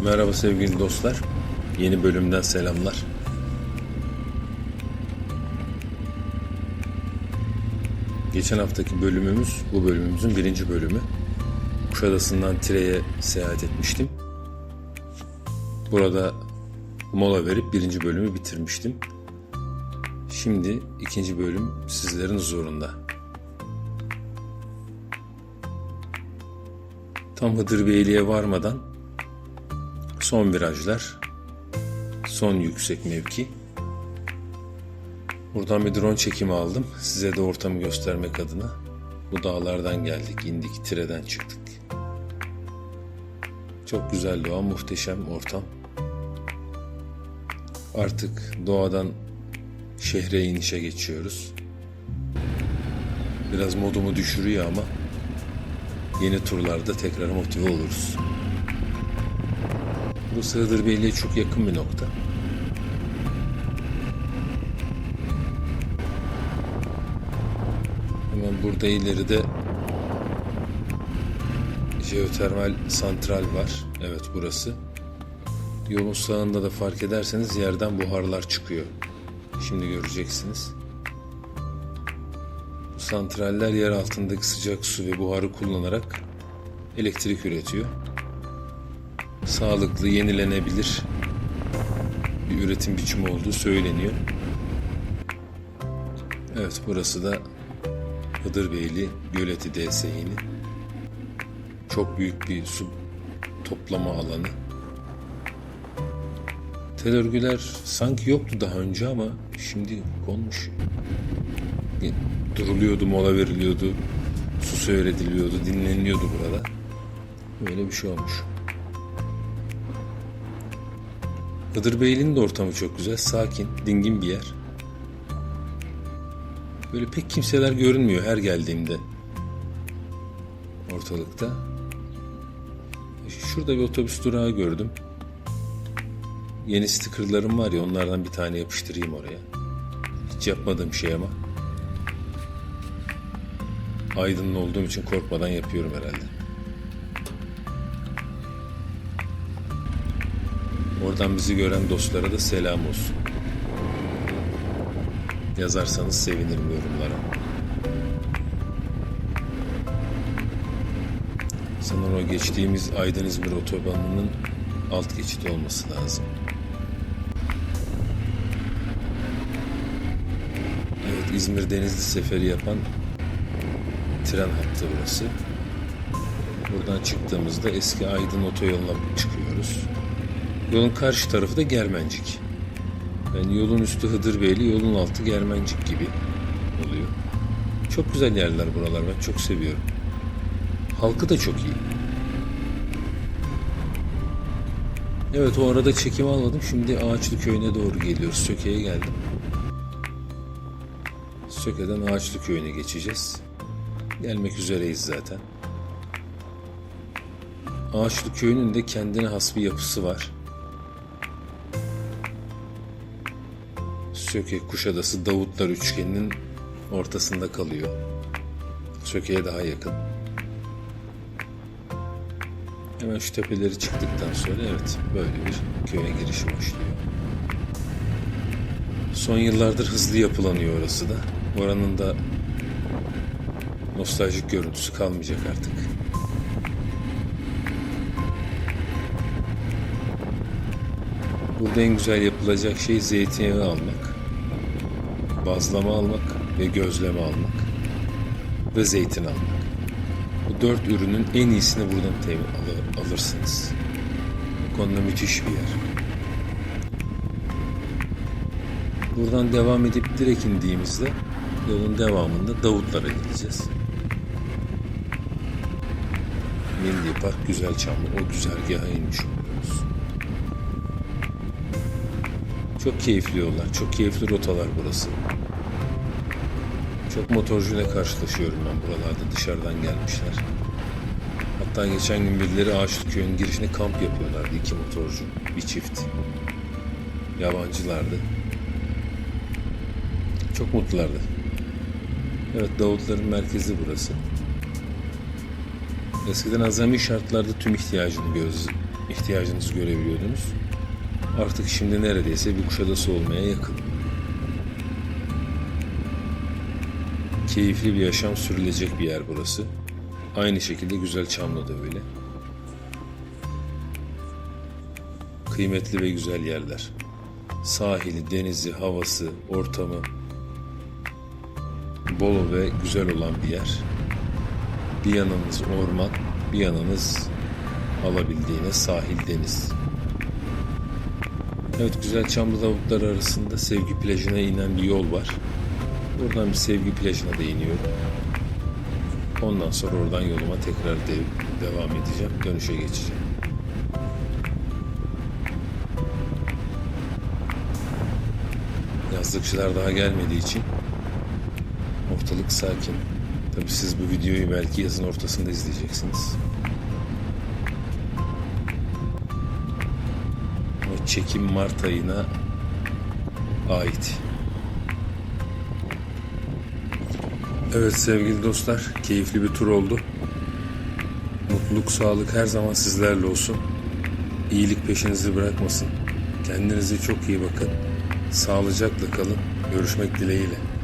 Merhaba sevgili dostlar. Yeni bölümden selamlar. Geçen haftaki bölümümüz bu bölümümüzün birinci bölümü. Kuşadası'ndan Tire'ye seyahat etmiştim. Burada mola verip birinci bölümü bitirmiştim. Şimdi ikinci bölüm sizlerin huzurunda. Tam Hıdırbeyli'ye varmadan son virajlar, son yüksek mevki. Buradan bir drone çekimi aldım. Size de ortamı göstermek adına. Bu dağlardan geldik, indik, Tire'den çıktık. Çok güzel doğa, muhteşem ortam. Artık doğadan şehre inişe geçiyoruz. Biraz modumu düşürüyor ama yeni turlarda tekrar motive oluruz. Burası Hıdırbeyli'ye çok yakın bir nokta. Hemen burada ileride jeotermal santral var. Evet, burası. Yolun sağında da fark ederseniz yerden buharlar çıkıyor. Şimdi göreceksiniz. Bu santraller yer altındaki sıcak su ve buharı kullanarak elektrik üretiyor. Sağlıklı, yenilenebilir bir üretim biçimi olduğu söyleniyor. Evet, burası da Hıdırbeyli Göleti DSİ'nin çok büyük bir su toplama alanı. Tel örgüler sanki yoktu daha önce ama şimdi konmuş. Duruluyordu, mola veriliyordu, su seyrediliyordu, dinleniliyordu burada. Böyle bir şey olmuş. Hıdırbeyli'nin de ortamı çok güzel, sakin, dingin bir yer. Böyle pek kimseler görünmüyor her geldiğimde ortalıkta. Şurada bir otobüs durağı gördüm. Yeni stickerlarım var ya, onlardan bir tane yapıştırayım oraya. Hiç yapmadığım şey ama. Aydınlı olduğum için korkmadan yapıyorum herhalde. Oradan bizi gören dostlara da selam olsun. Yazarsanız sevinirim yorumlara. Sanırım o geçtiğimiz Aydın-İzmir otobanının alt geçidi olması lazım. Evet, İzmir Denizli seferi yapan tren hattı burası. Buradan çıktığımızda eski Aydın otoyoluna çıkıyoruz. Yolun karşı tarafı da Germencik. Yani yolun üstü Hıdırbeyli, yolun altı Germencik gibi oluyor. Çok güzel yerler buralar, ben çok seviyorum. Halkı da çok iyi. Evet, o arada çekim almadım. Şimdi Ağaçlı Köyü'ne doğru geliyoruz. Söke'ye geldim. Söke'den Ağaçlı Köyü'ne geçeceğiz. Gelmek üzereyiz zaten. Ağaçlı Köyü'nün de kendine has bir yapısı var. Söke, Kuşadası, Davutlar üçgeninin ortasında kalıyor. Söke'ye daha yakın. Hemen şu tepeleri çıktıktan sonra evet, böyle bir köye girişi başlıyor. Son yıllardır hızlı yapılanıyor orası da. Oranın da nostaljik görüntüsü kalmayacak artık. Burada en güzel yapılacak şey zeytinyağı almak, bazlama almak ve gözleme almak ve zeytin almak. Bu 4 ürünün en iyisini buradan alırsınız. Bu konuda müthiş bir yer. Buradan devam edip direkt indiğimizde yolun devamında Davutlara gideceğiz. Milli Park Güzelçamlı, o güzergaha inmiş oluyoruz. Çok keyifli yollar, çok keyifli rotalar burası. Çok motorcuyla karşılaşıyorum ben buralarda, dışarıdan gelmişler. Hatta geçen gün birileri Ağaçlı Köyü'nün girişine kamp yapıyorlardı, 2 motorcu, bir çift. Yabancılardı. Çok mutlulardı. Evet, Davutların merkezi burası. Eskiden azami şartlarda tüm ihtiyacını ihtiyacınızı görebiliyordunuz. Artık şimdi neredeyse bir Kuşadası olmaya yakın. Keyifli bir yaşam sürülecek bir yer burası. Aynı şekilde Güzelçamlı da öyle. Kıymetli ve güzel yerler. Sahili, denizi, havası, ortamı bol ve güzel olan bir yer. Bir yanınız orman, bir yanınız alabildiğine sahil, deniz. Evet, Güzelçamlı Davutlar arasında Sevgi plajına inen bir yol var. Buradan bir Sevgi plajına da iniyorum. Ondan sonra oradan yoluma tekrar devam edeceğim. Dönüşe geçeceğim. Yazlıkçılar daha gelmediği için ortalık sakin. Tabii siz bu videoyu belki yazın ortasında izleyeceksiniz. O çekim Mart ayına ait. Evet sevgili dostlar, keyifli bir tur oldu. Mutluluk, sağlık her zaman sizlerle olsun. İyilik peşinizi bırakmasın. Kendinize çok iyi bakın. Sağlıcakla kalın. Görüşmek dileğiyle.